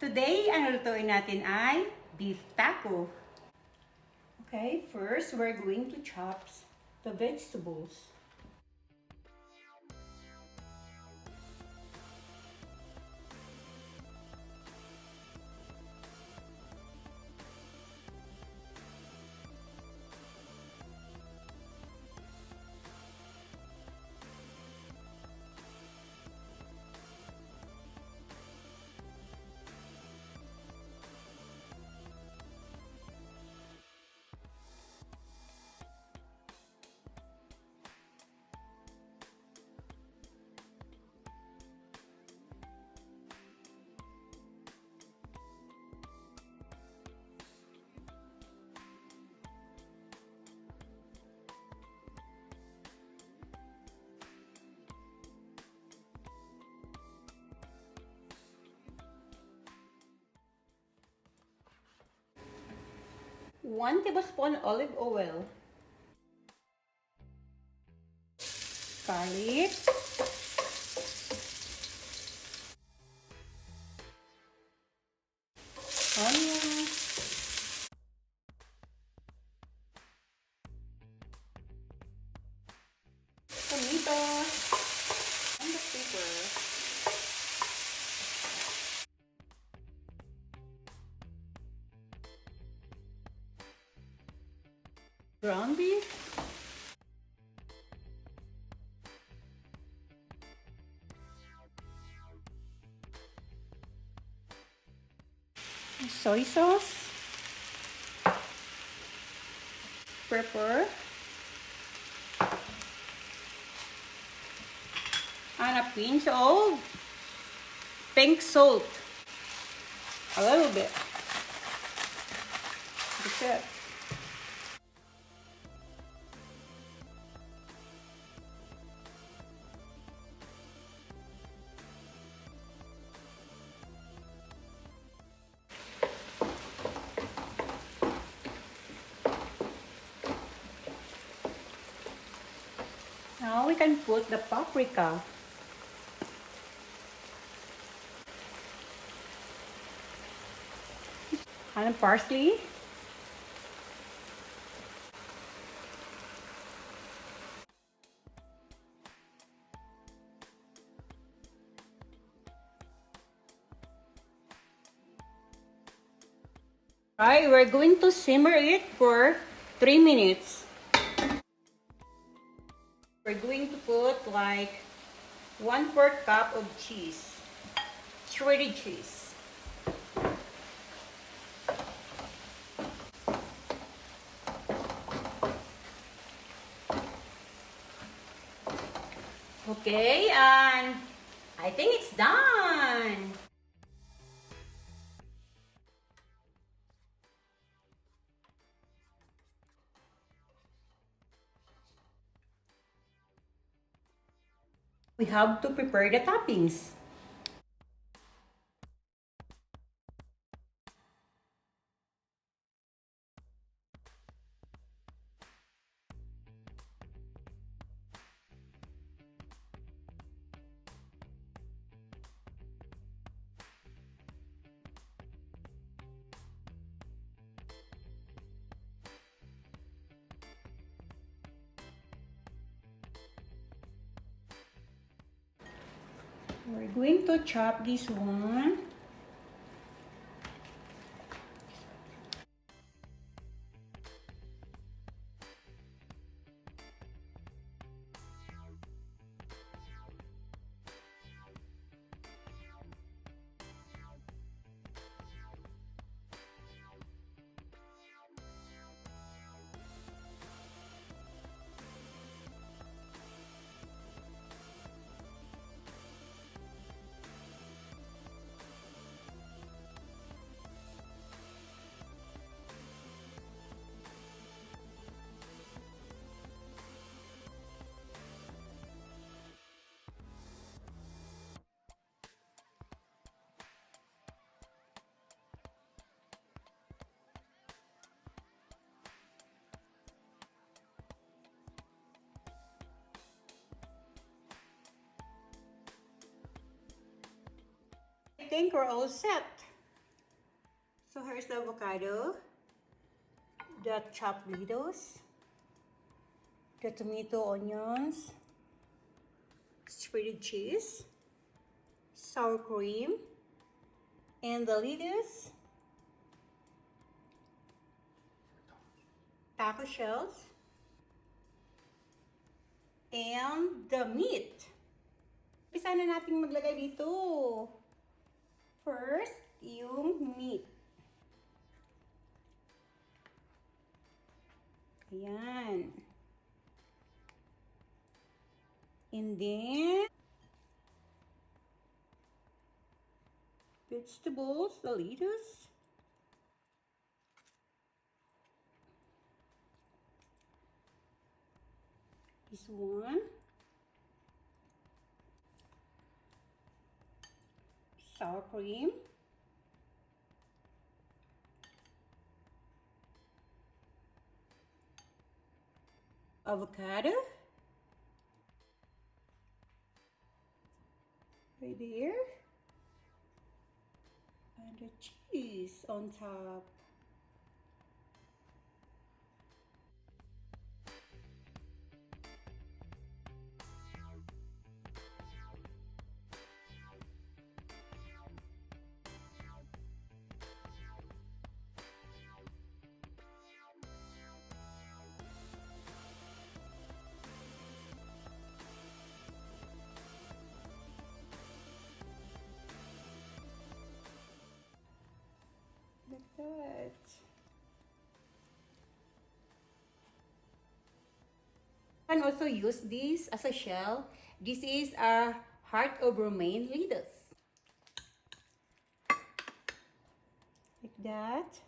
Today, ang lutuin natin ay beef taco. Okay, first we're going to chop the vegetables. One tablespoon olive oil. Garlic. Onion. Tomatoes. And the pepper. Ground beef. Soy sauce. Pepper. And a pinch of pink salt. A little bit. That's it. Now we can put the paprika. And parsley. Alright, we're going to simmer it for 3 minutes. We're going to put like 1/4 cup of cheese, shredded cheese. Okay, and I think it's done. We have to prepare the toppings. We're going to chop this one. I think we're all set. So here's the avocado, the chopped lettuce, the tomato, onions, shredded cheese, sour cream, and the lettuce, taco shells, and the meat. Umpisa na natin maglagay dito. First, yung meat. Ayan. And then, vegetables, the lettuce. This one. Sour cream. Avocado. Right there. And the cheese on top. Like that. You can also use this as a shell. This is a heart of romaine lettuce. Like that.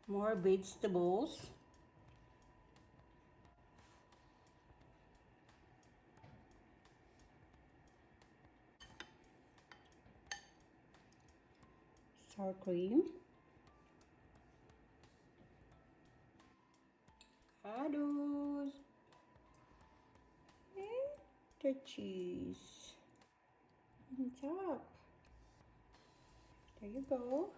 More vegetables. Sour cream. Avocados. And the cheese on top. There you go.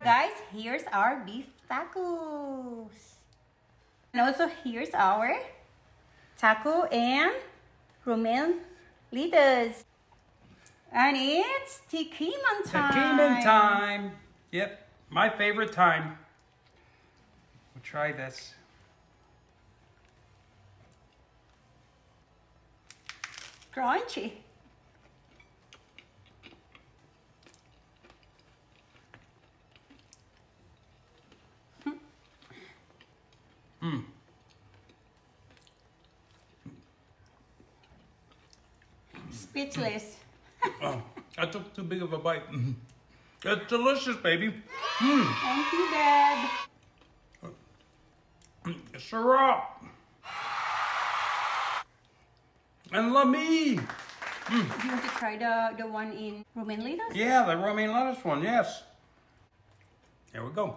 Guys, here's our beef tacos. And also here's our taco and romaine lettuce. And it's Tikiman time. Tikiman time. Yep, my favorite time. We'll try this. Crunchy. Speechless. Oh, I took too big of a bite. It's delicious, baby. Thank you, Dad. Syrah. And Lamy. Do you want to try the one in romaine lettuce? Yeah, the romaine lettuce one, yes. Here we go.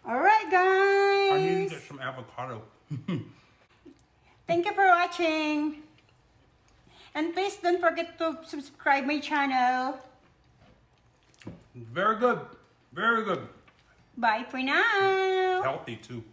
All right, guys. I need to get some avocado. Thank you for watching. And please don't forget to subscribe my channel. Very good. Very good. Bye for now. Healthy, too.